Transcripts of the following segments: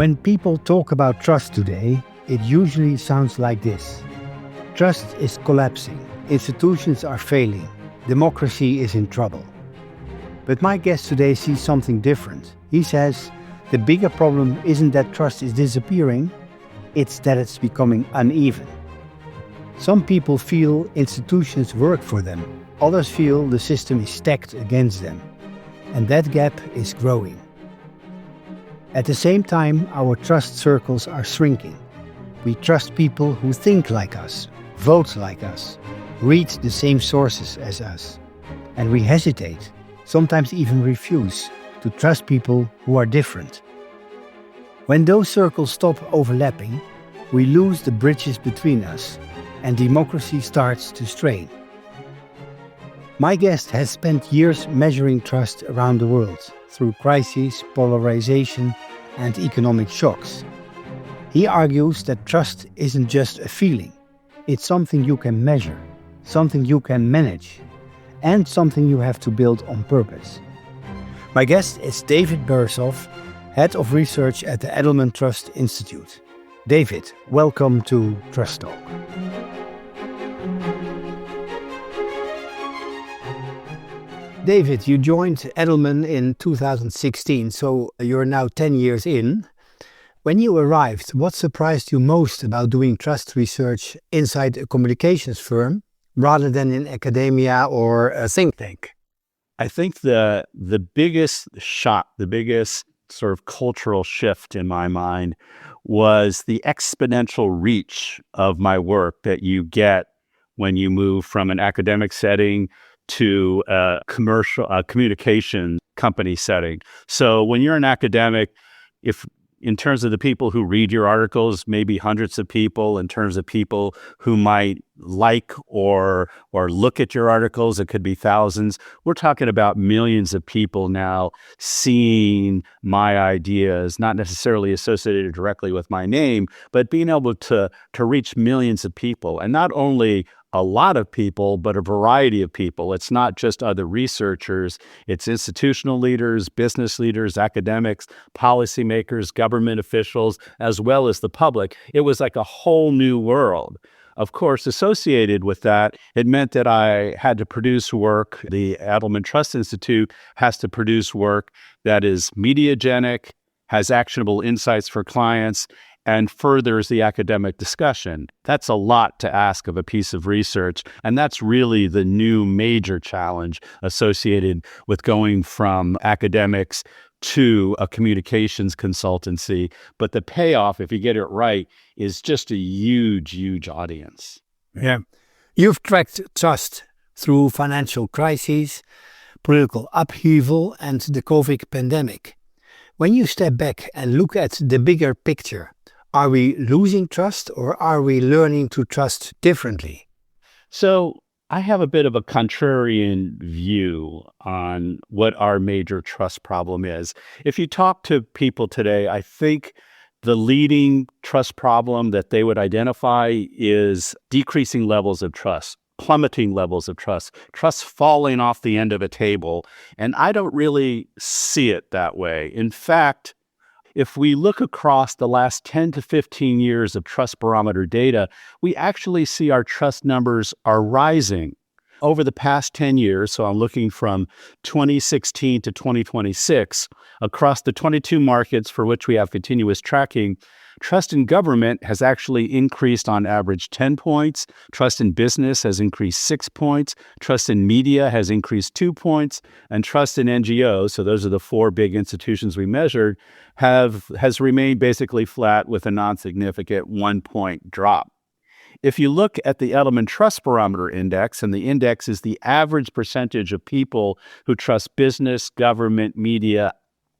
When people talk about trust today, it usually sounds like this. Trust is collapsing, institutions are failing, democracy is in trouble. But my guest today sees something different. He says, the bigger problem isn't that trust is disappearing, it's that it's becoming uneven. Some people feel institutions work for them, others feel the system is stacked against them. And that gap is growing. At the same time, our trust circles are shrinking. We trust people who think like us, vote like us, read the same sources as us. And we hesitate, sometimes even refuse, to trust people who are different. When those circles stop overlapping, we lose the bridges between us, and democracy starts to strain. My guest has spent years measuring trust around the world through crises, polarization, and economic shocks. He argues that trust isn't just a feeling, it's something you can measure, something you can manage, and something you have to build on purpose. My guest is David Bersoff, Head of Research at the Edelman Trust Institute. David, welcome to Trust Talk. David, you joined Edelman in 2016, so you're now 10 years in. When you arrived, what surprised you most about doing trust research inside a communications firm rather than in academia or a think tank? I think the biggest shock, the biggest sort of cultural shift in my mind was the exponential reach of my work that you get when you move from an academic setting to a commercial communication company setting. So when you're an academic, if in terms of the people who read your articles, maybe hundreds of people. In terms of people who might like or look at your articles, it could be thousands. We're talking about millions of people now seeing my ideas, not necessarily associated directly with my name, but being able to reach millions of people. And not only a lot of people, but a variety of people. It's not just other researchers, it's institutional leaders, business leaders, academics, policymakers, government officials, as well as the public. It was like a whole new world. Of course, associated with that, it meant that I had to produce work. The Edelman Trust Institute has to produce work that is mediagenic, has actionable insights for clients, and furthers the academic discussion. That's a lot to ask of a piece of research, and that's really the new major challenge associated with going from academics to a communications consultancy. But the payoff, if you get it right, is just a huge, huge audience. Yeah. You've tracked trust through financial crises, political upheaval, and the COVID pandemic. When you step back and look at the bigger picture, are we losing trust or are we learning to trust differently? So I have a bit of a contrarian view on what our major trust problem is. If you talk to people today, I think the leading trust problem that they would identify is decreasing levels of trust, plummeting levels of trust falling off the end of a table. And I don't really see it that way. In fact, if we look across the last 10 to 15 years of trust barometer data, we actually see our trust numbers are rising. Over the past 10 years, so I'm looking from 2016 to 2026, across the 22 markets for which we have continuous tracking, trust in government has actually increased on average 10 points. Trust in business has increased 6 points. Trust in media has increased 2 points. And trust in NGOs, so those are the four big institutions we measured, has remained basically flat with a non-significant 1 point drop. If you look at the Edelman Trust Barometer Index, and the index is the average percentage of people who trust business, government, media,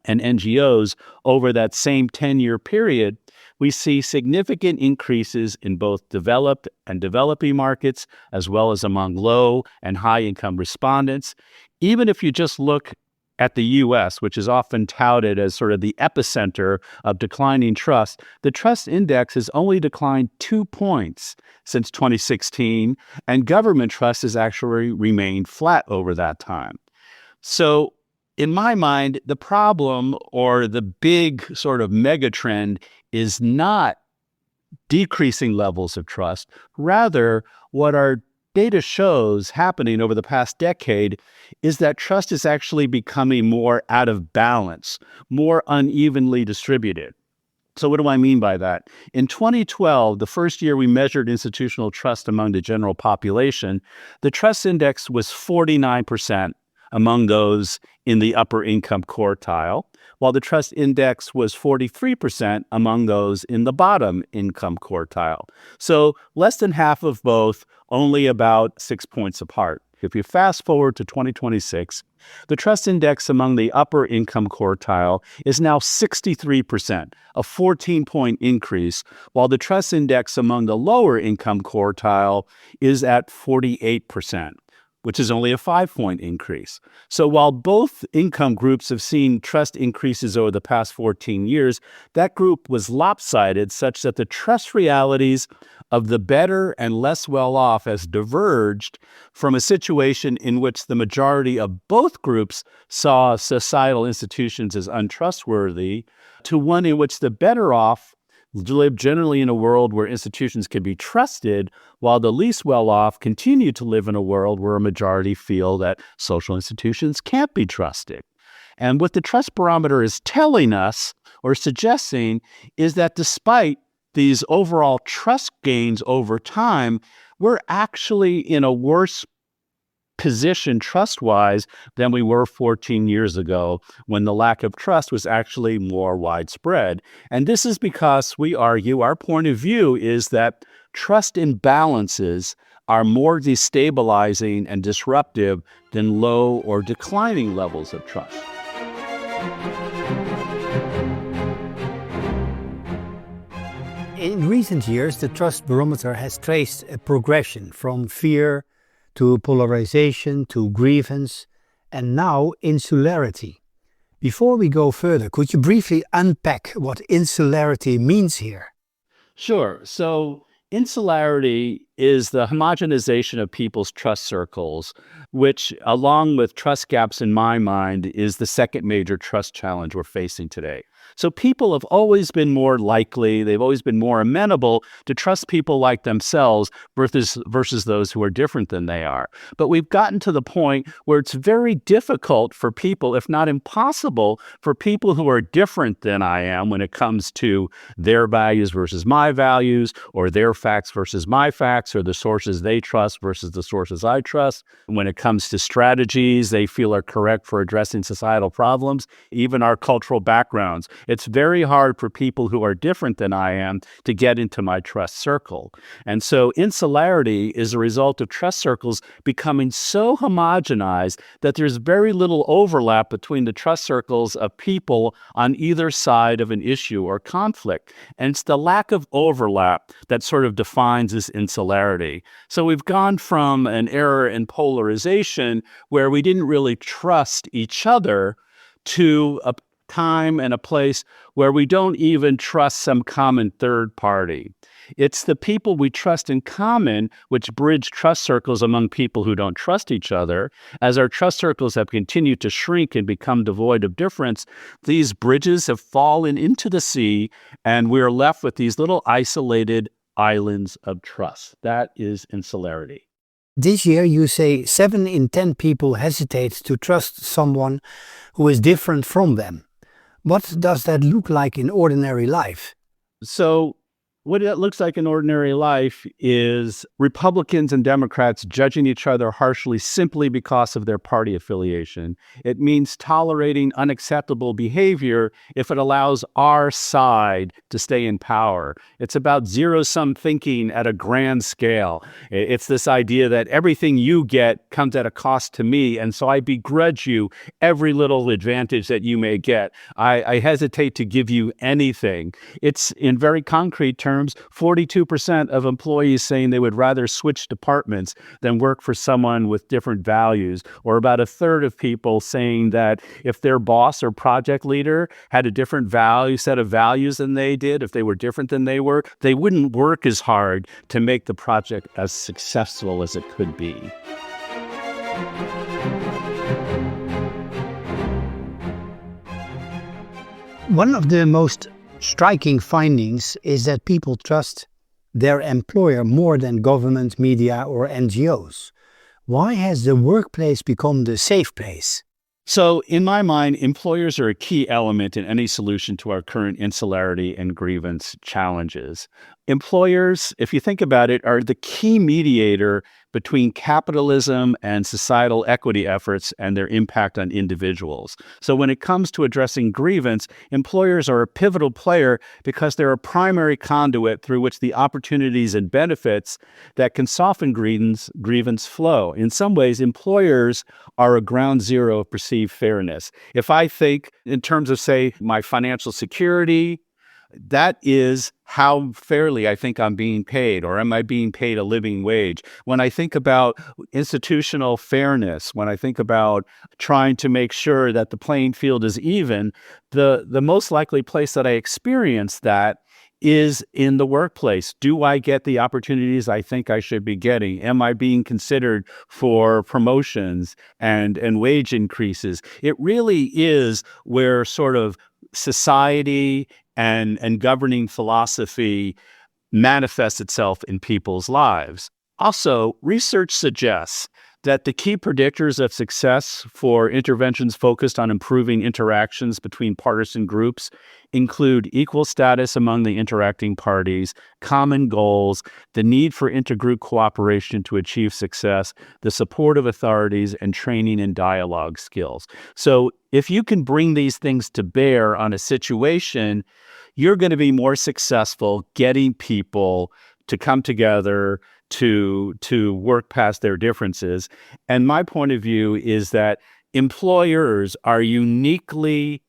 and NGOs over that same 10-year period, we see significant increases in both developed and developing markets, as well as among low and high-income respondents. Even if you just look at the U.S., which is often touted as sort of the epicenter of declining trust, the trust index has only declined 2 points since 2016, and government trust has actually remained flat over that time. So In my mind, the problem or the big sort of mega trend is not decreasing levels of trust. Rather, what our data shows happening over the past decade is that trust is actually becoming more out of balance, more unevenly distributed. So what do I mean by that? In 2012, the first year we measured institutional trust among the general population, the trust index was 49% among those in the upper income quartile, while the trust index was 43% among those in the bottom income quartile. So less than half of both, only about 6 points apart. If you fast forward to 2026, the trust index among the upper income quartile is now 63%, a 14-point increase, while the trust index among the lower income quartile is at 48%, which is only a 5-point increase. So while both income groups have seen trust increases over the past 14 years, that group was lopsided such that the trust realities of the better and less well-off has diverged from a situation in which the majority of both groups saw societal institutions as untrustworthy to one in which the better off live generally in a world where institutions can be trusted, while the least well-off continue to live in a world where a majority feel that social institutions can't be trusted. And what the trust barometer is telling us or suggesting is that despite these overall trust gains over time, we're actually in a worse position trust-wise than we were 14 years ago when the lack of trust was actually more widespread. And this is because we argue, our point of view is that trust imbalances are more destabilizing and disruptive than low or declining levels of trust. In recent years, the trust barometer has traced a progression from fear to polarization to grievance and now insularity. Before we go further, could you briefly unpack what insularity means here? Sure. So insularity is the homogenization of people's trust circles, which, along with trust gaps in my mind, is the second major trust challenge we're facing today. So people have always been more likely, they've always been more amenable to trust people like themselves versus those who are different than they are. But we've gotten to the point where it's very difficult for people, if not impossible, for people who are different than I am when it comes to their values versus my values, or their facts versus my facts, or the sources they trust versus the sources I trust. When it comes to strategies they feel are correct for addressing societal problems, even our cultural backgrounds. It's very hard for people who are different than I am to get into my trust circle. And so insularity is a result of trust circles becoming so homogenized that there's very little overlap between the trust circles of people on either side of an issue or conflict. And it's the lack of overlap that sort of defines this insularity. So we've gone from an era in polarization where we didn't really trust each other to a time and a place where we don't even trust some common third party. It's the people we trust in common which bridge trust circles among people who don't trust each other. As our trust circles have continued to shrink and become devoid of difference, these bridges have fallen into the sea, and we're left with these little isolated islands of trust. That is insularity. This year, you say 7 in 10 people hesitate to trust someone who is different from them. What does that look like in ordinary life? So what it looks like in ordinary life is Republicans and Democrats judging each other harshly simply because of their party affiliation. It means tolerating unacceptable behavior if it allows our side to stay in power. It's about zero-sum thinking at a grand scale. It's this idea that everything you get comes at a cost to me, and so I begrudge you every little advantage that you may get. I hesitate to give you anything. It's, in very concrete terms, 42% of employees saying they would rather switch departments than work for someone with different values, or about a third of people saying that if their boss or project leader had a different set of values than they did, if they were different than they were, they wouldn't work as hard to make the project as successful as it could be. One of the most striking findings is that people trust their employer more than government, media, or NGOs. Why has the workplace become the safe place? So, in my mind, employers are a key element in any solution to our current insularity and grievance challenges. Employers, if you think about it, are the key mediator between capitalism and societal equity efforts and their impact on individuals. So, when it comes to addressing grievance, employers are a pivotal player because they're a primary conduit through which the opportunities and benefits that can soften grievance flow. In some ways, employers are a ground zero of perceived fairness. If I think in terms of, say, my financial security, that is how fairly I think I'm being paid, or am I being paid a living wage? When I think about institutional fairness, when I think about trying to make sure that the playing field is even, the most likely place that I experience that is in the workplace. Do I get the opportunities I think I should be getting? Am I being considered for promotions and wage increases? It really is where sort of society and governing philosophy manifests itself in people's lives. Also, research suggests that the key predictors of success for interventions focused on improving interactions between partisan groups include equal status among the interacting parties, common goals, the need for intergroup cooperation to achieve success, the support of authorities, and training and dialogue skills. So if you can bring these things to bear on a situation, you're going to be more successful getting people to come together to work past their differences. And my point of view is that employers are uniquely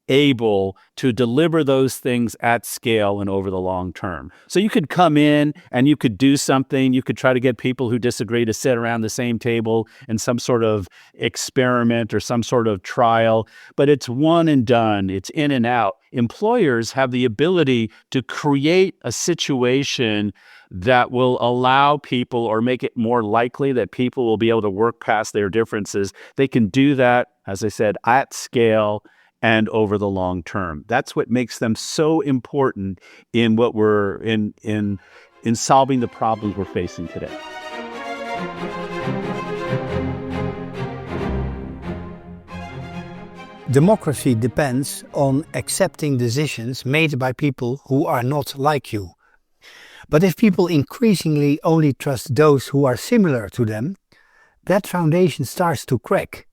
able to deliver those things at scale and over the long term. So you could come in and you could do something. You could try to get people who disagree to sit around the same table in some sort of experiment or some sort of trial, but it's one and done. It's in and out. Employers have the ability to create a situation that will allow people or make it more likely that people will be able to work past their differences. They can do that, as I said, at scale and over the long term. That's what makes them so important in what we're in solving the problems we're facing today. Democracy depends on accepting decisions made by people who are not like you. But if people increasingly only trust those who are similar to them, that foundation starts to crack.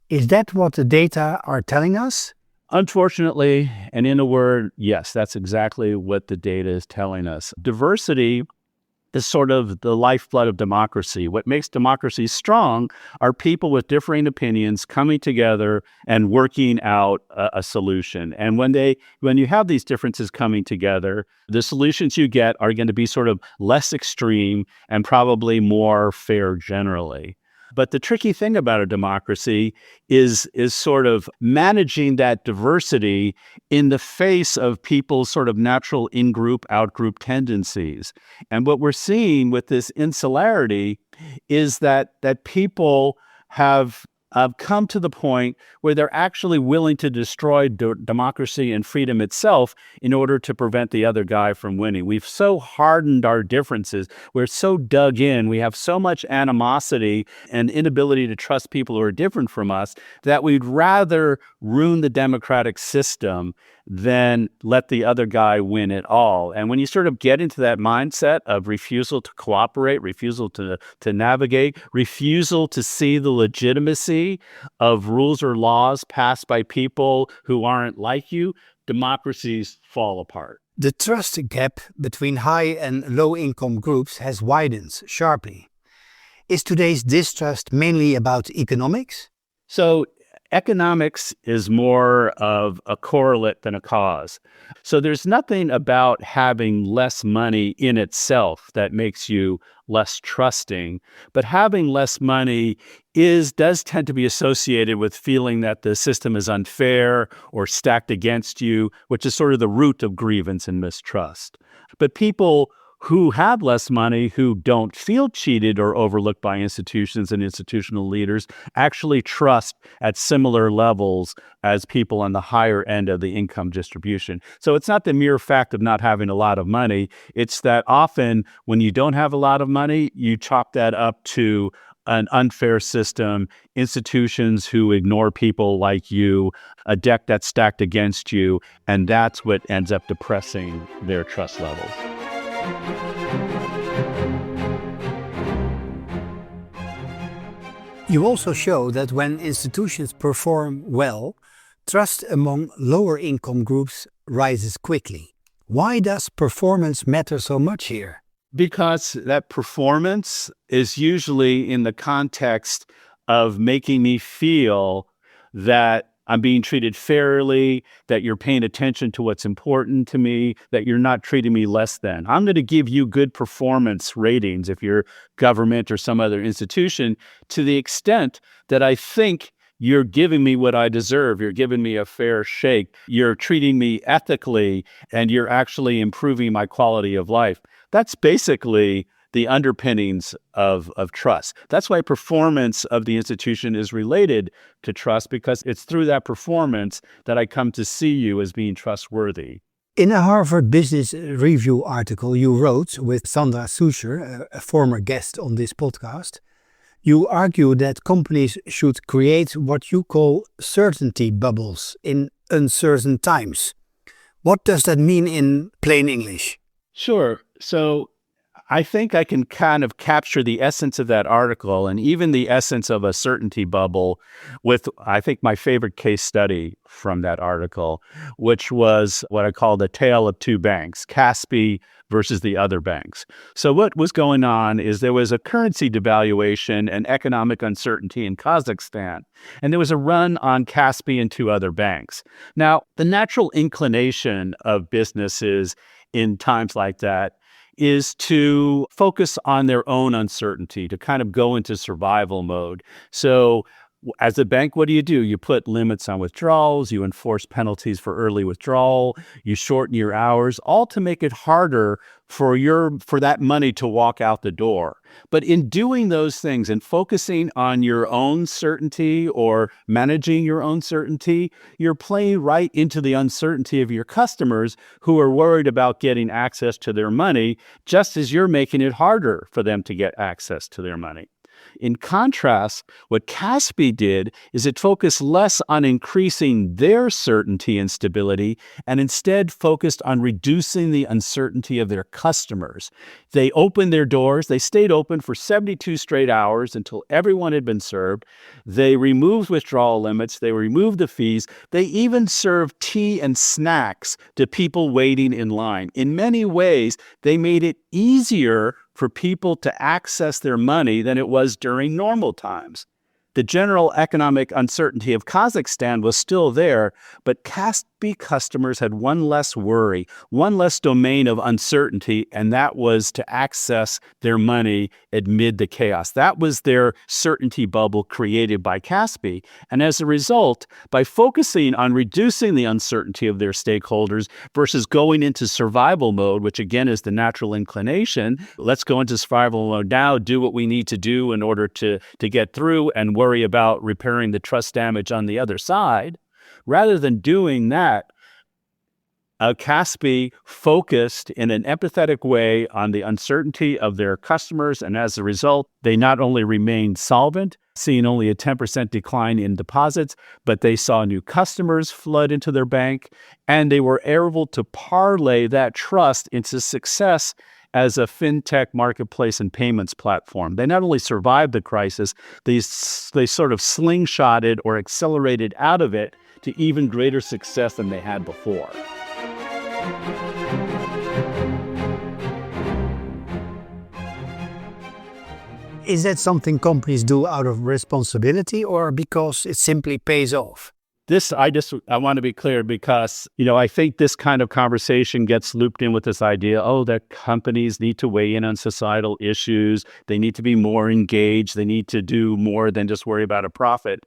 Is that what the data are telling us? Unfortunately, and in a word, yes, that's exactly what the data is telling us. Diversity is sort of the lifeblood of democracy. What makes democracy strong are people with differing opinions coming together and working out a solution. And when you have these differences coming together, the solutions you get are going to be sort of less extreme and probably more fair generally. But the tricky thing about a democracy is sort of managing that diversity in the face of people's sort of natural in-group, out-group tendencies. And what we're seeing with this insularity is that people have come to the point where they're actually willing to destroy democracy and freedom itself in order to prevent the other guy from winning. We've so hardened our differences. We're so dug in. We have so much animosity and inability to trust people who are different from us that we'd rather ruin the democratic system than let the other guy win it all. And when you sort of get into that mindset of refusal to cooperate, refusal to navigate, refusal to see the legitimacy of rules or laws passed by people who aren't like you, democracies fall apart. The trust gap between high and low income groups has widened sharply. Is today's distrust mainly about economics? So economics is more of a correlate than a cause. So there's nothing about having less money in itself that makes you less trusting, but having less money does tend to be associated with feeling that the system is unfair or stacked against you, which is sort of the root of grievance and mistrust. But people who have less money, who don't feel cheated or overlooked by institutions and institutional leaders, actually trust at similar levels as people on the higher end of the income distribution. So it's not the mere fact of not having a lot of money. It's that often when you don't have a lot of money, you chalk that up to an unfair system, institutions who ignore people like you, a deck that's stacked against you, and that's what ends up depressing their trust levels. You also show that when institutions perform well, trust among lower income groups rises quickly. Why does performance matter so much here? Because that performance is usually in the context of making me feel that I'm being treated fairly, that you're paying attention to what's important to me, that you're not treating me less than. I'm going to give you good performance ratings if you're government or some other institution to the extent that I think you're giving me what I deserve. You're giving me a fair shake. You're treating me ethically, and you're actually improving my quality of life. That's basically the underpinnings of trust. That's why performance of the institution is related to trust, because it's through that performance that I come to see you as being trustworthy. In a Harvard Business Review article you wrote with Sandra Suscher, a former guest on this podcast, you argue that companies should create what you call certainty bubbles in uncertain times. What does that mean in plain English? Sure. So I think I can kind of capture the essence of that article and even the essence of a certainty bubble with, I think, my favorite case study from that article, which was what I call the tale of two banks, Kaspi versus the other banks. So what was going on is there was a currency devaluation and economic uncertainty in Kazakhstan, and there was a run on Kaspi and two other banks. Now, the natural inclination of businesses in times like that is to focus on their own uncertainty, to kind of go into survival mode. So as a bank, what do? You put limits on withdrawals, you enforce penalties for early withdrawal, you shorten your hours, all to make it harder for that money to walk out the door. But in doing those things and focusing on your own certainty or managing your own certainty, you're playing right into the uncertainty of your customers who are worried about getting access to their money, just as you're making it harder for them to get access to their money. In contrast, what Kaspi did is it focused less on increasing their certainty and stability and instead focused on reducing the uncertainty of their customers. They opened their doors. They stayed open for 72 straight hours until everyone had been served. They removed withdrawal limits. They removed the fees. They even served tea and snacks to people waiting in line. In many ways, they made it easier for people to access their money than it was during normal times. The general economic uncertainty of Kazakhstan was still there, but Kaspi customers had one less worry, one less domain of uncertainty, and that was to access their money amid the chaos. That was their certainty bubble created by Kaspi. And as a result, by focusing on reducing the uncertainty of their stakeholders versus going into survival mode, which again is the natural inclination, let's go into survival mode now, do what we need to do in order to get through and worry about repairing the trust damage on the other side. Rather than doing that, Kaspi focused in an empathetic way on the uncertainty of their customers, and as a result, they not only remained solvent, seeing only a 10% decline in deposits, but they saw new customers flood into their bank, and they were able to parlay that trust into success as a fintech marketplace and payments platform. They not only survived the crisis, they sort of slingshotted or accelerated out of it to even greater success than they had before. Is that something companies do out of responsibility or because it simply pays off? I want to be clear because, I think this kind of conversation gets looped in with this idea, that companies need to weigh in on societal issues. They need to be more engaged. They need to do more than just worry about a profit.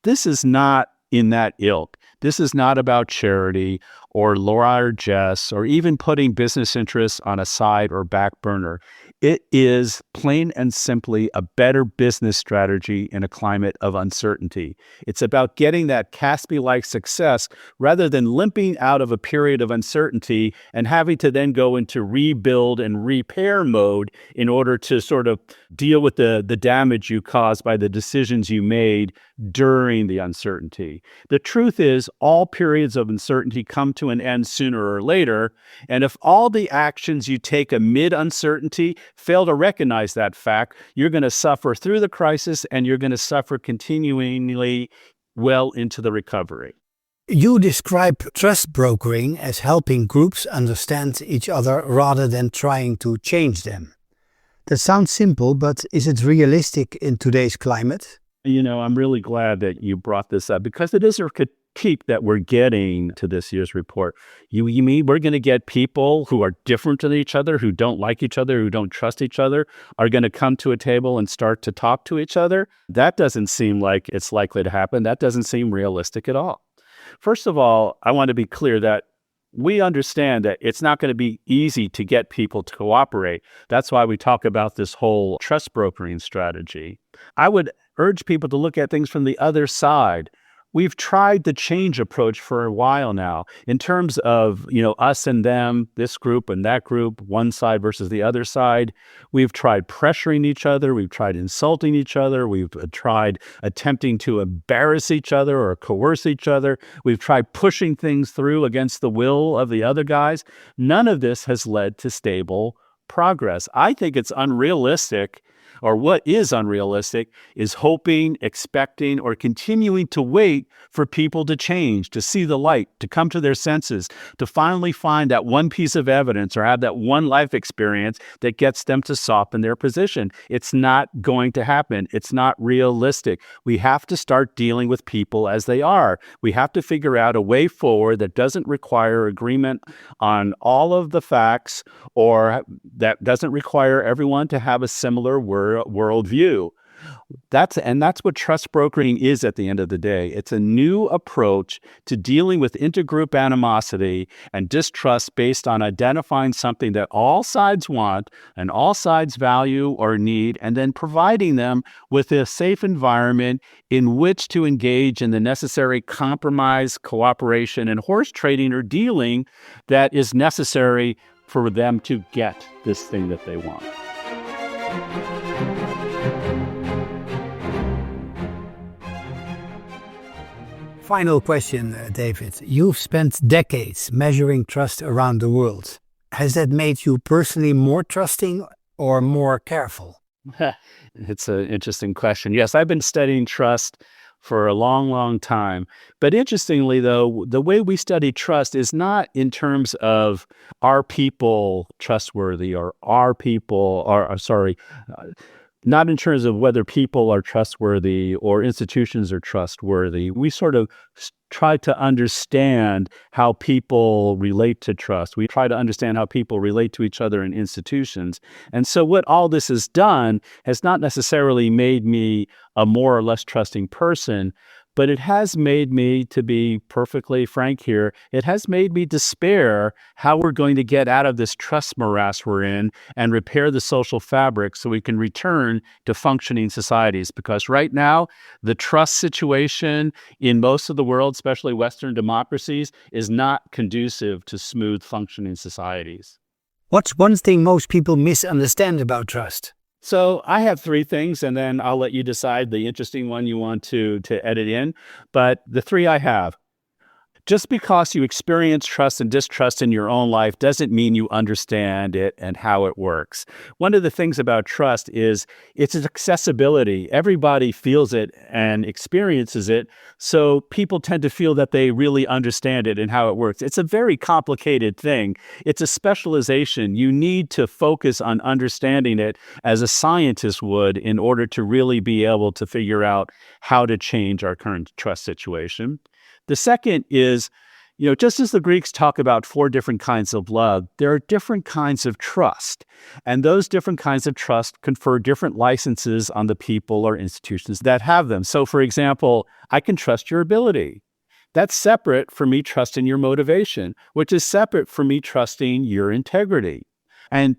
This is not in that ilk. This is not about charity or largesse or even putting business interests on a side or back burner. It is plain and simply a better business strategy in a climate of uncertainty. It's about getting that Caspi-like success rather than limping out of a period of uncertainty and having to then go into rebuild and repair mode in order to sort of deal with the damage you caused by the decisions you made during the uncertainty. The truth is, all periods of uncertainty come to an end sooner or later, and if all the actions you take amid uncertainty fail to recognize that fact, you're going to suffer through the crisis and you're going to suffer continually well into the recovery. You describe trust brokering as helping groups understand each other rather than trying to change them. That sounds simple, but is it realistic in today's climate? I'm really glad that you brought this up because it is a critique that we're getting to this year's report. You mean we're going to get people who are different than each other, who don't like each other, who don't trust each other, are going to come to a table and start to talk to each other? That doesn't seem like it's likely to happen. That doesn't seem realistic at all. First of all, I want to be clear that we understand that it's not going to be easy to get people to cooperate. That's why we talk about this whole trust brokering strategy. I would urge people to look at things from the other side. We've tried the change approach for a while now in terms of, us and them, this group and that group, one side versus the other side. We've tried pressuring each other. We've tried insulting each other. We've tried attempting to embarrass each other or coerce each other. We've tried pushing things through against the will of the other guys. None of this has led to stable progress. I think it's unrealistic, or what is unrealistic, is hoping, expecting, or continuing to wait for people to change, to see the light, to come to their senses, to finally find that one piece of evidence or have that one life experience that gets them to soften their position. It's not going to happen. It's not realistic. We have to start dealing with people as they are. We have to figure out a way forward that doesn't require agreement on all of the facts, or that doesn't require everyone to have a similar worldview. That's what trust brokering is at the end of the day. It's a new approach to dealing with intergroup animosity and distrust based on identifying something that all sides want and all sides value or need, and then providing them with a safe environment in which to engage in the necessary compromise, cooperation, and horse trading or dealing that is necessary for them to get this thing that they want. Final question, David. You've spent decades measuring trust around the world. Has that made you personally more trusting or more careful? It's an interesting question. Yes, I've been studying trust for a long, long time. But interestingly, though, the way we study trust is not in terms of are people trustworthy or not in terms of whether people are trustworthy or institutions are trustworthy. We sort of try to understand how people relate to trust. We try to understand how people relate to each other in institutions. And so what all this has done has not necessarily made me a more or less trusting person, but it has made me, to be perfectly frank here, it has made me despair how we're going to get out of this trust morass we're in and repair the social fabric so we can return to functioning societies. Because right now, the trust situation in most of the world, especially Western democracies, is not conducive to smooth functioning societies. What's one thing most people misunderstand about trust? So I have three things, and then I'll let you decide the interesting one you want to edit in. But the three I have. Just because you experience trust and distrust in your own life doesn't mean you understand it and how it works. One of the things about trust is its accessibility. Everybody feels it and experiences it, so people tend to feel that they really understand it and how it works. It's a very complicated thing. It's a specialization. You need to focus on understanding it as a scientist would in order to really be able to figure out how to change our current trust situation. The second is, Just as the Greeks talk about 4 different kinds of love, there are different kinds of trust. And those different kinds of trust confer different licenses on the people or institutions that have them. So, for example, I can trust your ability. That's separate from me trusting your motivation, which is separate from me trusting your integrity. And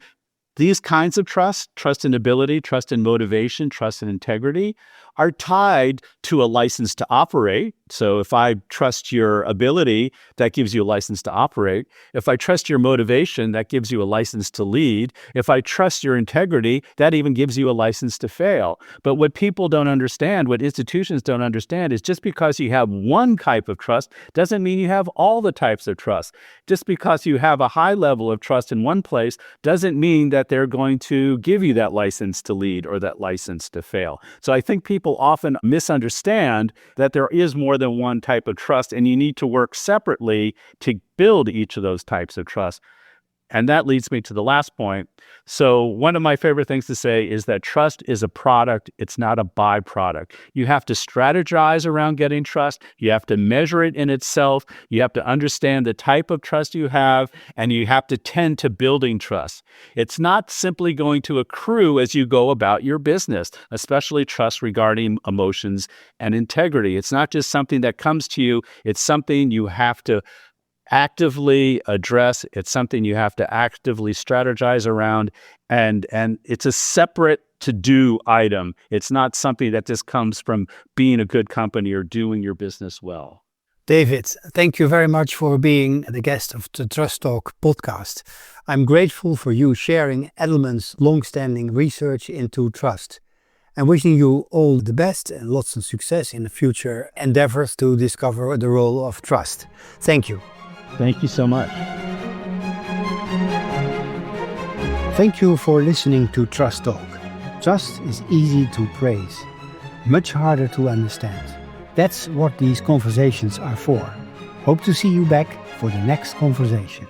these kinds of trust in ability, trust in motivation, trust in integrity, are tied to a license to operate. So if I trust your ability, that gives you a license to operate. If I trust your motivation, that gives you a license to lead. If I trust your integrity, that even gives you a license to fail. But what people don't understand, what institutions don't understand, is just because you have one type of trust doesn't mean you have all the types of trust. Just because you have a high level of trust in one place doesn't mean that they're going to give you that license to lead or that license to fail. So I think people often misunderstand that there is more than one type of trust, and you need to work separately to build each of those types of trust. And that leads me to the last point. So one of my favorite things to say is that trust is a product. It's not a byproduct. You have to strategize around getting trust. You have to measure it in itself. You have to understand the type of trust you have, and you have to tend to building trust. It's not simply going to accrue as you go about your business, especially trust regarding emotions and integrity. It's not just something that comes to you. It's something you have to actively address. It's something you have to actively strategize around, and it's a separate to-do item. It's not something that just comes from being a good company or doing your business well. David, thank you very much for being the guest of the Trust Talk podcast. I'm grateful for you sharing Edelman's long-standing research into trust. I'm wishing you all the best and lots of success in the future endeavors to discover the role of trust. Thank you. Thank you so much. Thank you for listening to Trust Talk. Trust is easy to praise, much harder to understand. That's what these conversations are for. Hope to see you back for the next conversation.